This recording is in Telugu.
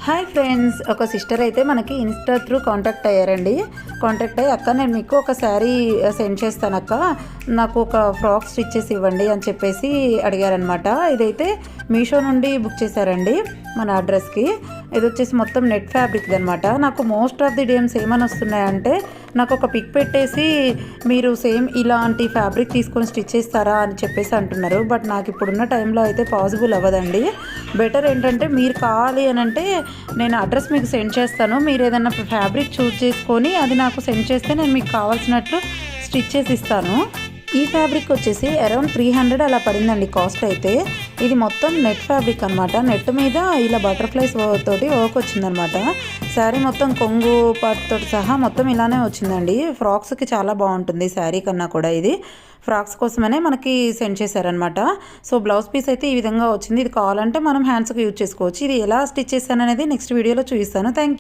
హాయ్ ఫ్రెండ్స్, ఒక సిస్టర్ అయితే మనకి ఇన్స్టా త్రూ కాంటాక్ట్ అయ్యారండి. కాంటాక్ట్ అయ్యి అక్క నేను మీకు ఒక శారీ సెండ్ చేస్తాను అక్క, నాకు ఒక ఫ్రాక్ స్టిచ్ చేసి ఇవ్వండి అని చెప్పేసి అడిగారనమాట. ఇదైతే మీషో నుండి బుక్ చేశారండి మన అడ్రస్కి. ఇది వచ్చేసి మొత్తం నెట్ ఫ్యాబ్రిక్ అనమాట. నాకు మోస్ట్ ఆఫ్ ది డేమ్స్ ఏమని వస్తున్నాయంటే, నాకు ఒక పిక్ పెట్టేసి మీరు సేమ్ ఇలాంటి ఫ్యాబ్రిక్ తీసుకొని స్టిచ్ చేస్తారా అని చెప్పేసి అంటున్నారు. బట్ నాకు ఇప్పుడున్న టైంలో అయితే పాసిబుల్ అవ్వదండి. బెటర్ ఏంటంటే మీరు కావాలి అని అంటే నేను అడ్రస్ మీకు సెండ్ చేస్తాను. మీరు ఏదైనా ఫ్యాబ్రిక్ చూస్ చేసుకొని అది నాకు సెండ్ చేస్తే నేను మీకు కావాల్సినట్లు స్టిచ్ చేసి ఇస్తాను. ఈ ఫ్యాబ్రిక్ వచ్చేసి అరౌండ్ 300 అలా పడిందండి కాస్ట్ అయితే. ఇది మొత్తం నెట్ ఫ్యాబ్రిక్ అనమాట. నెట్ మీద ఇలా బటర్ఫ్లైస్ తోటి వర్క్ వచ్చిందనమాట. శారీ మొత్తం కొంగు పాటుతో సహా మొత్తం ఇలానే వచ్చిందండి. ఫ్రాక్స్కి చాలా బాగుంటుంది శారీ కన్నా కూడా. ఇది ఫ్రాక్స్ కోసమనే మనకి సెండ్ చేశారనమాట. సో బ్లౌజ్ పీస్ అయితే ఈ విధంగా వచ్చింది. ఇది కావాలంటే మనం హ్యాండ్స్కి యూజ్ చేసుకోవచ్చు. ఇది ఎలా స్టిచ్ చేశాను అనేది నెక్స్ట్ వీడియోలో చూపిస్తాను. Thank you.